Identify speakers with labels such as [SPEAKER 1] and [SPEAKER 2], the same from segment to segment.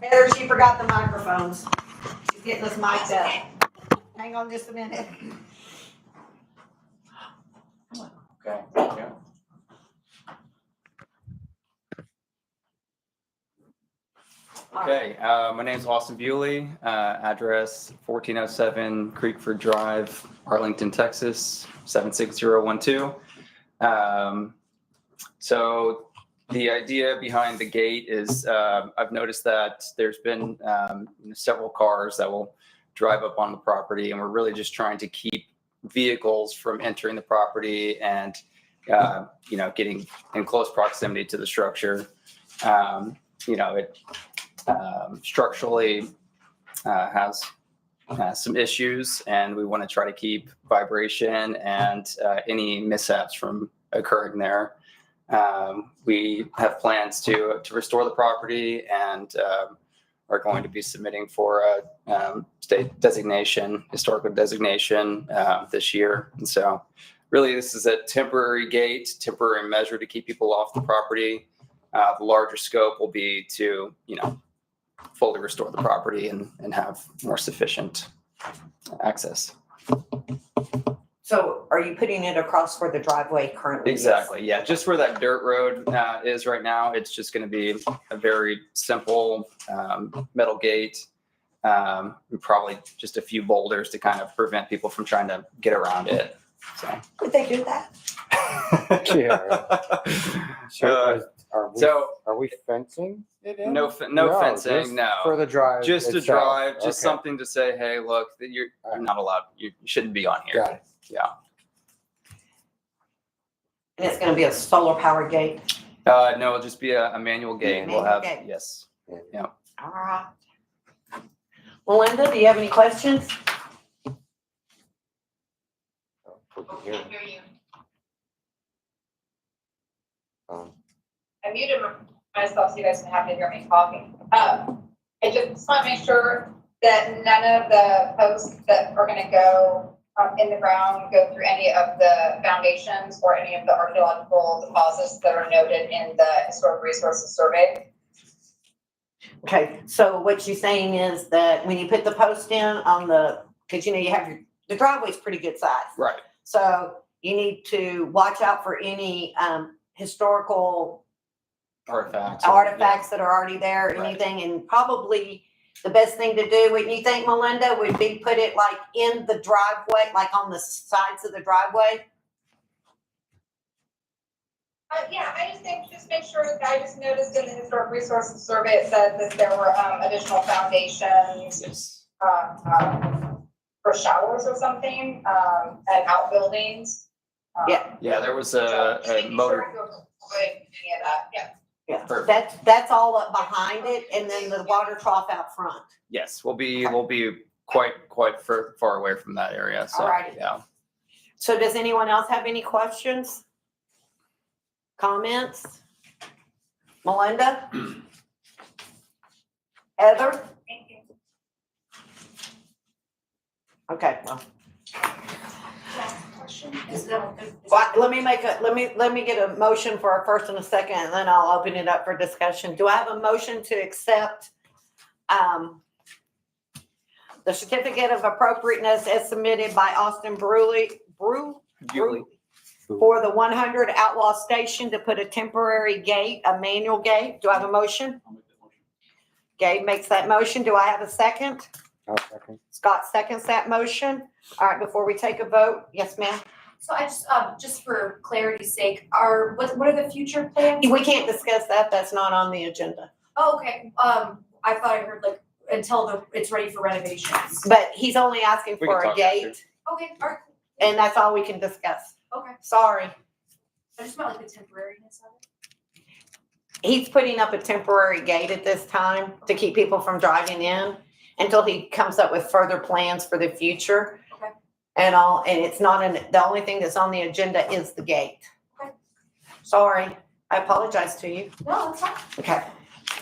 [SPEAKER 1] Heather, she forgot the microphones. She's getting us mic'd up. Hang on just a minute.
[SPEAKER 2] Okay, thank you. Okay, my name's Austin Bewley, address 1407 Creekford Drive, Arlington, Texas, 76012. So the idea behind the gate is I've noticed that there's been several cars that will drive up on the property, and we're really just trying to keep vehicles from entering the property and getting in close proximity to the structure. It structurally has some issues, and we want to try to keep vibration and any mishaps from occurring there. We have plans to restore the property and are going to be submitting for a state designation, historical designation this year. And so really this is a temporary gate, temporary measure to keep people off the property. The larger scope will be to, fully restore the property and have more sufficient access.
[SPEAKER 1] So are you putting it across where the driveway currently is?
[SPEAKER 2] Exactly. Yeah. Just where that dirt road is right now, it's just going to be a very simple metal gate. Probably just a few boulders to kind of prevent people from trying to get around it. So.
[SPEAKER 1] Would they do that?
[SPEAKER 3] Yeah.
[SPEAKER 2] So
[SPEAKER 3] are we fencing it in?
[SPEAKER 2] no fencing.
[SPEAKER 3] Just
[SPEAKER 2] No.
[SPEAKER 3] for the drive.
[SPEAKER 2] Just to
[SPEAKER 3] itself.
[SPEAKER 2] drive, just
[SPEAKER 3] Okay.
[SPEAKER 2] something to say, hey, look, that you're not allowed. You shouldn't be on here.
[SPEAKER 3] Got it.
[SPEAKER 2] Yeah.
[SPEAKER 1] And it's gonna be a solar power gate?
[SPEAKER 2] No, it'll just be a manual gate. We'll
[SPEAKER 1] Manual
[SPEAKER 2] have,
[SPEAKER 1] gate.
[SPEAKER 2] yes.
[SPEAKER 1] All right. Melinda, do you have any questions?
[SPEAKER 3] We can hear it.
[SPEAKER 4] Hear you.
[SPEAKER 3] Um,
[SPEAKER 4] I muted myself so you guys can have to hear me talking. I just want to make sure that none of the posts that are going to go in the ground go through any of the foundations or any of the archaeological deposits that are noted in the historic resources survey.
[SPEAKER 1] Okay, so what you're saying is that when you put the post in on because you have the driveway's pretty good size.
[SPEAKER 2] Right.
[SPEAKER 1] So you need to watch out for any historical artifacts that are already there,
[SPEAKER 2] Right.
[SPEAKER 1] anything, and probably the best thing to do, wouldn't you think, Melinda, would be put it like in the driveway, like on the sides of the driveway?
[SPEAKER 4] Yeah, I just think, just make sure, I just noticed in the historic resources survey, it said that there were additional foundations
[SPEAKER 2] Yes.
[SPEAKER 4] For showers or something, and outbuildings.
[SPEAKER 1] Yeah.
[SPEAKER 2] Yeah, there was
[SPEAKER 4] So
[SPEAKER 2] a
[SPEAKER 4] just making
[SPEAKER 2] motor.
[SPEAKER 4] sure to avoid any of that, yeah.
[SPEAKER 1] Yeah,
[SPEAKER 2] Perfect.
[SPEAKER 1] that's all up behind it, and then the water trough out front.
[SPEAKER 2] Yes, we'll be quite far away from that area. So
[SPEAKER 1] Alrighty.
[SPEAKER 2] yeah.
[SPEAKER 1] So does anyone else have any questions? Comments? Melinda? Heather?
[SPEAKER 4] Thank you.
[SPEAKER 1] Okay, well,
[SPEAKER 4] Well,
[SPEAKER 1] let me get a motion for a first and a second, and then I'll open it up for discussion. Do I have a motion to accept the certificate of appropriateness as submitted by Austin Bewley
[SPEAKER 2] Bewley.
[SPEAKER 1] for the 100 Outlaw Station to put a temporary gate, a manual gate? Do I have a motion? Gabe makes that motion. Do I have a second?
[SPEAKER 3] I'll second.
[SPEAKER 1] Scott seconds that motion. All right, before we take a vote, yes, ma'am?
[SPEAKER 5] So I just for clarity's sake, what are the future plans?
[SPEAKER 1] We can't discuss that. That's not on the agenda.
[SPEAKER 5] Oh, okay. I thought I heard like until it's ready for renovations.
[SPEAKER 1] But he's only asking
[SPEAKER 2] We
[SPEAKER 1] for
[SPEAKER 2] can
[SPEAKER 1] a
[SPEAKER 2] talk
[SPEAKER 1] gate,
[SPEAKER 2] after.
[SPEAKER 5] Okay, all right.
[SPEAKER 1] and that's all we can discuss.
[SPEAKER 5] Okay.
[SPEAKER 1] Sorry.
[SPEAKER 5] I just meant like the temporariness of it.
[SPEAKER 1] He's putting up a temporary gate at this time to keep people from driving in until he comes up with further plans for the future.
[SPEAKER 5] Okay.
[SPEAKER 1] And it's not the only thing that's on the agenda is the gate.
[SPEAKER 5] Okay.
[SPEAKER 1] Sorry, I apologize to you.
[SPEAKER 5] No, that's fine.
[SPEAKER 1] Okay,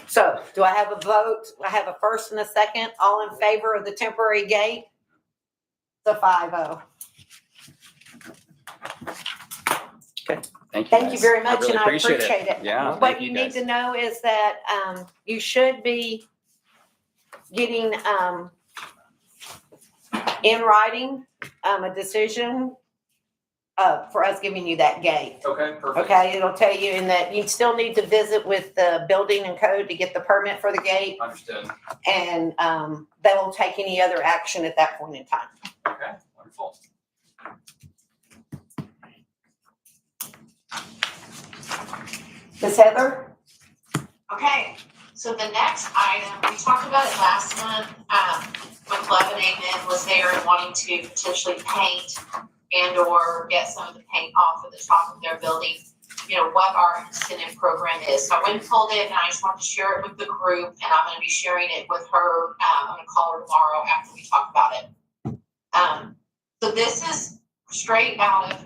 [SPEAKER 1] so do I have a vote? I have a first and a second. All in favor of the temporary gate? The 5-0.
[SPEAKER 2] Thank you.
[SPEAKER 1] Thank you
[SPEAKER 2] guys.
[SPEAKER 1] very much,
[SPEAKER 2] really
[SPEAKER 1] and I appreciate it.
[SPEAKER 2] Yeah.
[SPEAKER 1] What
[SPEAKER 2] thank
[SPEAKER 1] you
[SPEAKER 2] you
[SPEAKER 1] need
[SPEAKER 2] guys.
[SPEAKER 1] to know is that you should be getting, in writing, a decision, for us giving you that gate.
[SPEAKER 2] Okay, perfect.
[SPEAKER 1] Okay, it'll tell you in that you still need to visit with the building and code to get the permit for the gate,
[SPEAKER 2] Understood.
[SPEAKER 1] and, they won't take any other action at that point in time.
[SPEAKER 2] Okay, wonderful.
[SPEAKER 1] Ms. Heather?
[SPEAKER 6] Okay, so the next item, we talked about it last month, when Love and Amen was there and wanting to potentially paint and or get some of the paint off of the top of their building, you know, what our incentive program is. So I went and pulled it, and I just wanted to share it with the group, and I'm gonna be sharing it with her. I'm gonna call her tomorrow after we talk about it. So this is straight out of,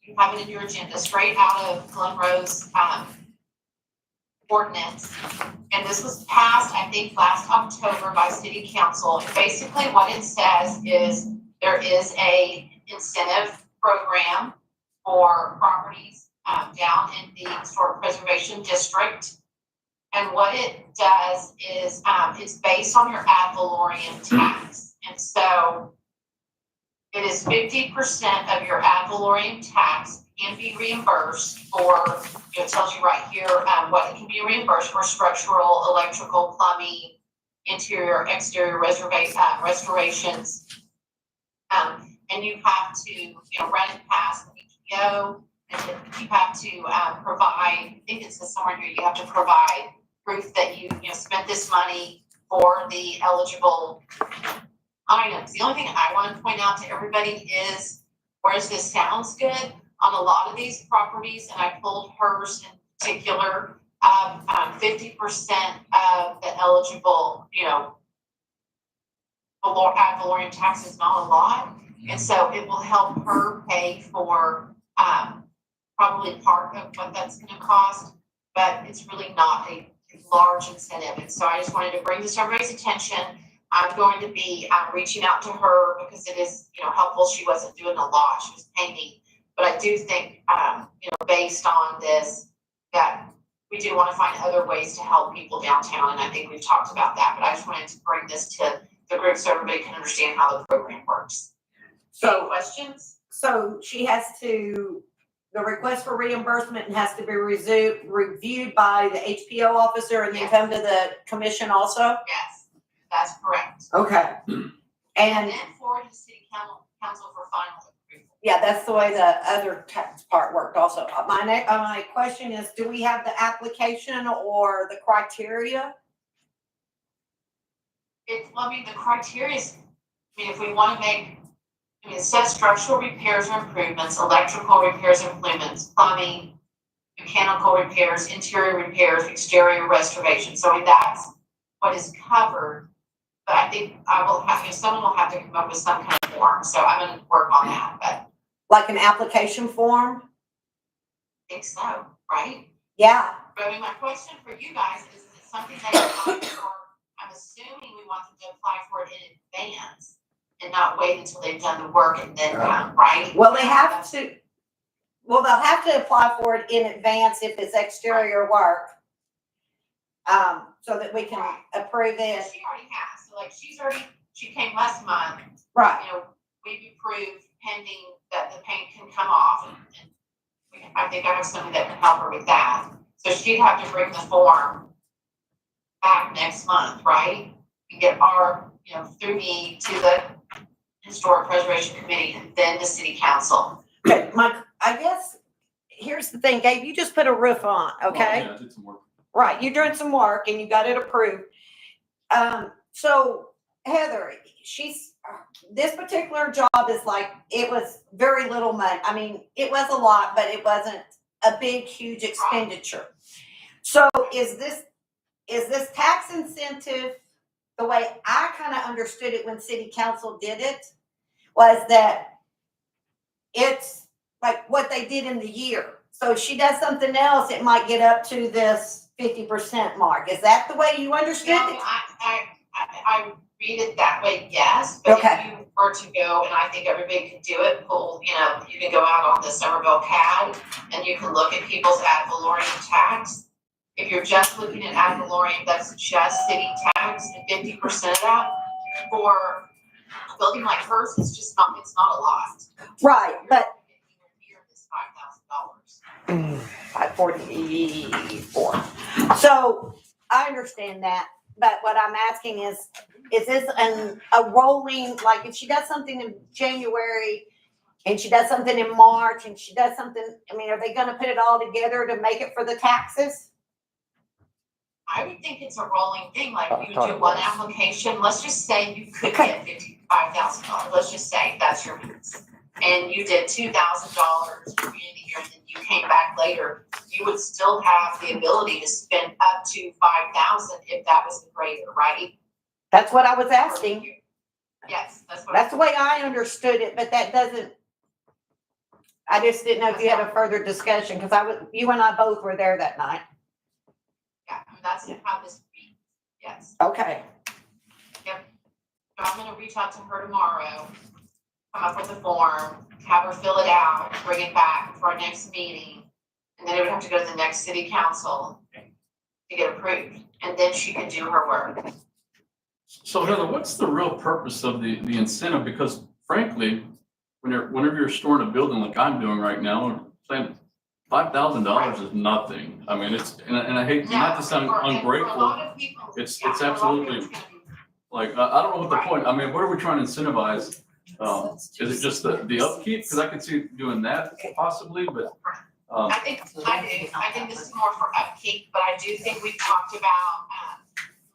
[SPEAKER 6] you have it in your agenda, straight out of Glen Rose, ordinance. And this was passed, I think, last October by city council. And basically what it says is there is a incentive program for properties down in the historic preservation district. And what it does is it's based on your ad valorem tax. And so it is 50% of your ad valorem tax can be reimbursed for, it tells you right here, what it can be reimbursed for: structural, electrical, plumbing, interior, exterior restorations. And you have to, run it past the EPO, and you have to provide, I think it says somewhere here, you have to provide proof that you spent this money for the eligible items. The only thing I want to point out to everybody is, whereas this sounds good, on a lot of these properties, and I pulled hers in particular, 50% of the eligible, ad valorem tax is not a lot. And so it will help her pay for probably part of what that's going to cost, but it's really not a large incentive. And so I just wanted to bring this to everybody's attention. I'm going to be reaching out to her because it is, helpful. She wasn't doing a lot. She was painting. But I do think, based on this, that we do want to find other ways to help people downtown. And I think we've talked about that. But I just wanted to bring this to the group so everybody can understand how the program works. Any questions?
[SPEAKER 1] So she has to, the request for reimbursement has to be reviewed by the HPO officer and then
[SPEAKER 6] Yes.
[SPEAKER 1] come to the commission also?
[SPEAKER 6] Yes, that's correct.
[SPEAKER 1] Okay.
[SPEAKER 6] And
[SPEAKER 1] And,
[SPEAKER 6] then forward to city council for final approval.
[SPEAKER 1] yeah, that's the way the other tax part worked also. My question is, do we have the application or the criteria?
[SPEAKER 6] The criteria is, if we want to make, it says structural repairs or improvements, electrical repairs and improvements, plumbing, mechanical repairs, interior repairs, exterior restoration. So that's what is covered. But I think someone will have to come up with some kind of form. So I'm going to work on that, but
[SPEAKER 1] Like an application form?
[SPEAKER 6] I think so, right?
[SPEAKER 1] Yeah.
[SPEAKER 6] But my question for you guys is it something that you apply for? I'm assuming we want them to apply for it in advance and not wait until they've done the work and then come, right?
[SPEAKER 1] Well, they'll have to apply for it in advance if it's exterior work. So that we can approve
[SPEAKER 6] Yeah,
[SPEAKER 1] it.
[SPEAKER 6] she already has. So she came last month,
[SPEAKER 1] Right.
[SPEAKER 6] we've approved pending that the paint can come off. And I think I have somebody that can help her with that. So she'd have to bring the form back next month, right? And get our, through me to the Historic Preservation Committee and then the city council.
[SPEAKER 1] Okay, I guess, here's the thing, Gabe, you just put a roof on, okay?
[SPEAKER 7] Yeah, I did some work.
[SPEAKER 1] Right, you're doing some work and you got it approved. So Heather, this particular job is like, it was very little money. I mean, it was a lot, but it wasn't a big, huge expenditure. So is this tax incentive, the way I kind of understood it when city council did it, was that it's like what they did in the year. So if she does something else, it might get up to this 50% mark. Is that the way you understood it?
[SPEAKER 6] I read it that way, yes, but
[SPEAKER 1] Okay.
[SPEAKER 6] if you were to go, and I think everybody can do it, you can go out on the Somerville CAD and you can look at people's ad valorem tax. if you're just looking at ad valorem, that's just city tax, and 50% of that for a building like hers, it's not a lot.
[SPEAKER 1] Right, but
[SPEAKER 6] Here, this $5,000.
[SPEAKER 1] 544. So I understand that, but what I'm asking is this a rolling, like if she does something in January and she does something in March and she does something, I mean, are they gonna put it all together to make it for the taxes?
[SPEAKER 6] I would think it's a rolling thing, like you
[SPEAKER 3] thought
[SPEAKER 6] do
[SPEAKER 3] it
[SPEAKER 6] one
[SPEAKER 3] was.
[SPEAKER 6] application, let's just say you could
[SPEAKER 1] Okay.
[SPEAKER 6] get $55,000, let's just say that's your means. And you did $2,000 at the beginning of the year, and then you came back later, you would still have the ability to spend up to $5,000 if that was the greater, right?
[SPEAKER 1] That's what I was asking.
[SPEAKER 6] Yes, that's what.
[SPEAKER 1] That's the way I understood it, but that doesn't, I just didn't know if you had a further discussion, because you and I both were there that night.
[SPEAKER 6] Yeah, I mean, that's how this reads, yes.
[SPEAKER 1] Okay,
[SPEAKER 6] So I'm gonna reach out to her tomorrow, come up with a form, have her fill it out, bring it back for our next meeting. And then it would have to go to the next city council to get approved, and then she could do her work.
[SPEAKER 7] So Heather, what's the real purpose of the incentive? Because frankly, whenever you're storing a building like I'm doing right now, saying $5,000 is nothing. I mean, and I hate not to sound
[SPEAKER 6] For a
[SPEAKER 7] ungrateful.
[SPEAKER 6] lot of people,
[SPEAKER 7] It's
[SPEAKER 6] yeah, for a lot of
[SPEAKER 7] absolutely-
[SPEAKER 6] people, it's gonna be-
[SPEAKER 7] Like, I don't know what the point, I mean, what are we trying to incentivize? Is it just the upkeep? Because I could see doing that possibly, but,
[SPEAKER 6] I think this is more for upkeep, but I do think we've talked about,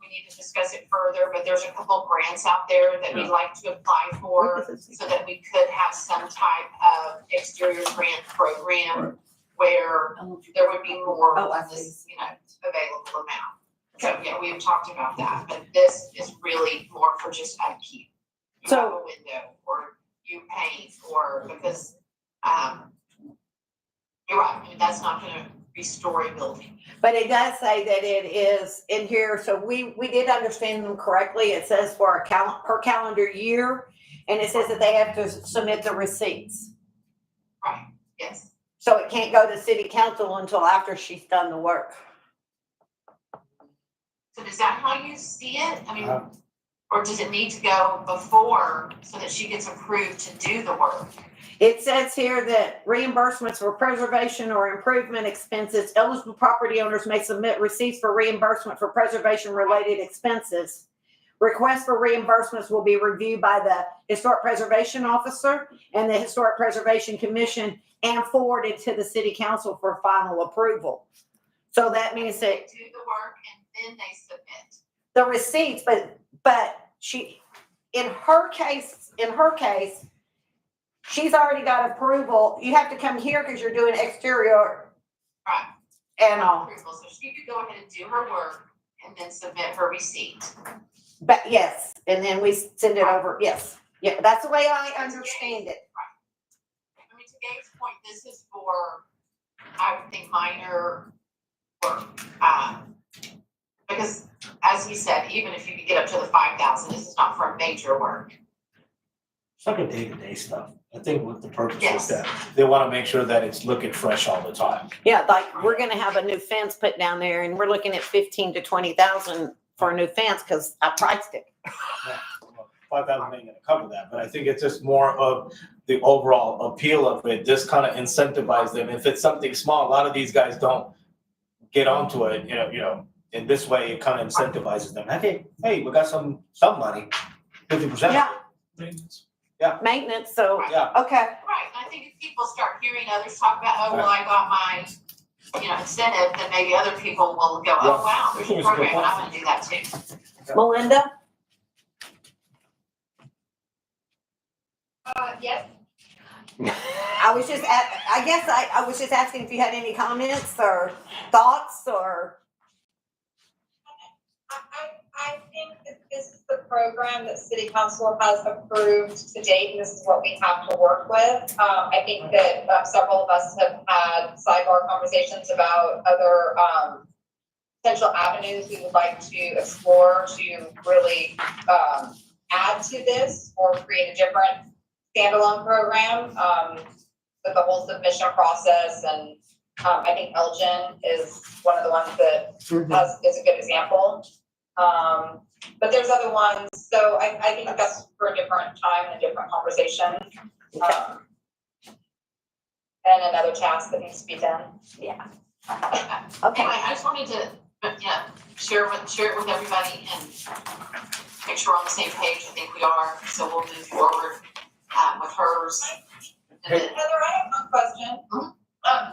[SPEAKER 6] we need to discuss it further, but there's a couple grants out there that we'd like to apply for, so that we could have some type of exterior grant program where there would be more
[SPEAKER 1] Oh, I
[SPEAKER 6] of this,
[SPEAKER 1] see.
[SPEAKER 6] available amount. So, yeah, we've talked about that, but this is really more for just upkeep. You
[SPEAKER 1] So-
[SPEAKER 6] have a window, or you paint, or because, you're right, I mean, that's not gonna restore a building.
[SPEAKER 1] but it does say that it is in here, so we did understand them correctly. It says for per calendar year, and it says that they have to submit the receipts.
[SPEAKER 6] Right, yes.
[SPEAKER 1] So it can't go to city council until after she's done the work.
[SPEAKER 6] So is that how you see it? I mean, or does it need to go before so that she gets approved to do the work?
[SPEAKER 1] It says here that reimbursements for preservation or improvement expenses, eligible property owners may submit receipts for reimbursement for preservation-related expenses. Requests for reimbursements will be reviewed by the Historic Preservation Officer and the Historic Preservation Commission and forwarded to the city council for final approval. So that means
[SPEAKER 6] They
[SPEAKER 1] that
[SPEAKER 6] do the work and then they submit.
[SPEAKER 1] the receipts, but she, in her case, she's already got approval. You have to come here because you're doing exterior
[SPEAKER 6] Right.
[SPEAKER 1] and all.
[SPEAKER 6] Approval, so she could go ahead and do her work and then submit her receipt.
[SPEAKER 1] But yes, and then we send it over, yes. Yeah, that's the way I understand it.
[SPEAKER 6] I mean, to Gabe's point, this is for, I would think, minor work. Because as he said, even if you could get up to the 5,000, this is not for major work.
[SPEAKER 8] It's like a day-to-day stuff. I think what the purpose
[SPEAKER 6] Yes.
[SPEAKER 8] is that they want to make sure that it's looking fresh all the time.
[SPEAKER 1] Yeah, like we're gonna have a new fence put down there and we're looking at 15 to 20,000 for a new fence because I priced it.
[SPEAKER 8] 5,000 ain't gonna cover that, but I think it's just more of the overall appeal of it, just kind of incentivize them. If it's something small, a lot of these guys don't get onto it, you know, in this way, it kind of incentivizes them. Hey, we got some money, 50%.
[SPEAKER 1] Yeah,
[SPEAKER 7] Maintenance.
[SPEAKER 1] maintenance, so,
[SPEAKER 8] Yeah.
[SPEAKER 1] okay.
[SPEAKER 6] Right, and I think if people start hearing others talk about, oh, well, I got my, incentive, then maybe other people will go, oh, wow, there's a
[SPEAKER 8] It's a good
[SPEAKER 6] program, and I'm
[SPEAKER 8] point.
[SPEAKER 6] gonna do that too.
[SPEAKER 1] Melinda?
[SPEAKER 4] Yes,
[SPEAKER 1] I was just I was just asking if you had any comments or thoughts or,
[SPEAKER 4] I think that this is the program that city council has approved to date, and this is what we have to work with. I think that several of us have had sidebar conversations about other potential avenues we would like to explore to really add to this or create a different standalone program with the whole submission process and I think Elgin is one of the ones that is a good example. But there's other ones, so I think that's for a different time and a different conversation. And another task that needs to be done.
[SPEAKER 1] Yeah.
[SPEAKER 6] Okay,
[SPEAKER 1] Okay,
[SPEAKER 6] I just wanted to, share it with everybody and make sure we're on the same page. I think we are, so we'll move forward, with hers. And then,
[SPEAKER 4] Heather, I have one question.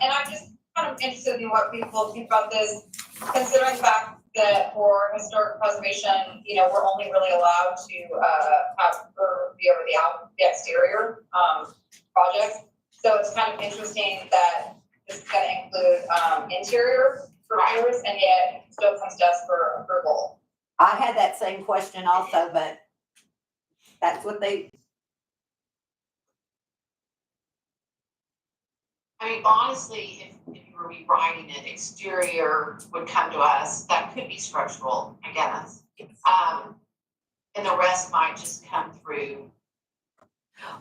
[SPEAKER 4] And I'm just kind of interested in what people think about this, considering the fact that for historic preservation, we're only really allowed to, have review over the exterior, projects. So it's kind of interesting that this is gonna include, interior reviews, and yet it still comes to us for approval.
[SPEAKER 1] I had that same question also, but that's what they,
[SPEAKER 6] I mean, honestly, if you were rewriting it, exterior would come to us, that could be structural, I guess. And the rest might just come through.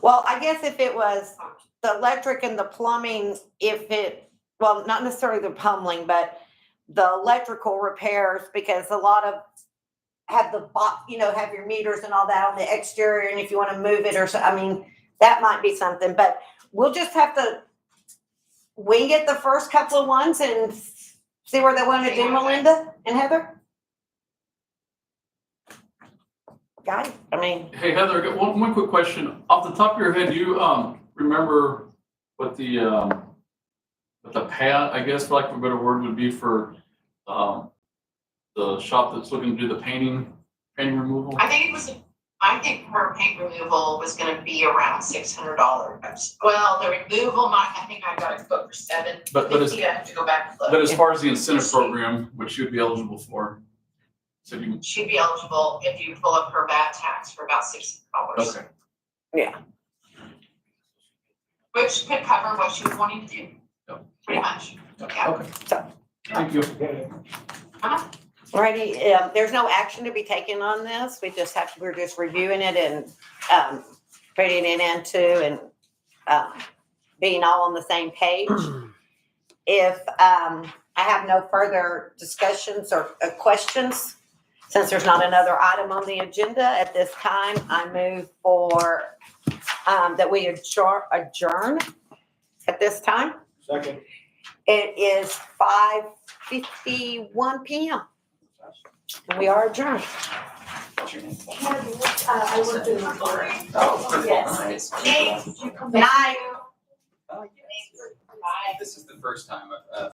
[SPEAKER 1] well, I guess if it was the electric and the plumbing, well, not necessarily the plumbing, but the electrical repairs, because a lot of have the have your meters and all that on the exterior, and if you want to move it or so, I mean, that might be something, but we'll just have to wing it the first couple of ones and see where they want to do, Melinda and Heather. Got it. I mean,
[SPEAKER 7] Hey Heather, I got one quick question. Off the top of your head, do you remember what the pad, I guess, for lack of a better word, would be for the shop that's looking to do the painting removal?
[SPEAKER 6] I think her paint removal was gonna be around $600. Well, the removal I think I got a quote for $750.
[SPEAKER 7] But as-
[SPEAKER 6] I have to go back and look.
[SPEAKER 7] But as far as the incentive program, which you'd be eligible for, so you,
[SPEAKER 6] She'd be eligible if you pull up her VAT tax for about $600.
[SPEAKER 7] okay.
[SPEAKER 1] yeah.
[SPEAKER 6] Which could cover what she was wanting to do.
[SPEAKER 7] Yep.
[SPEAKER 6] Pretty much. Yeah.
[SPEAKER 7] Okay.
[SPEAKER 1] So,
[SPEAKER 7] Thank you.
[SPEAKER 1] Alrighty, there's no action to be taken on this. We're just reviewing it and, putting it into and, being all on the same page. If, I have no further discussions or questions, since there's not another item on the agenda at this time, I move for, that we adjourn at this time.
[SPEAKER 8] Second.
[SPEAKER 1] It is 5:51 PM. We are adjourned.
[SPEAKER 5] I worked in the report.
[SPEAKER 1] Yes.
[SPEAKER 6] Thanks.
[SPEAKER 1] Night.
[SPEAKER 6] Bye.
[SPEAKER 2] This is the first time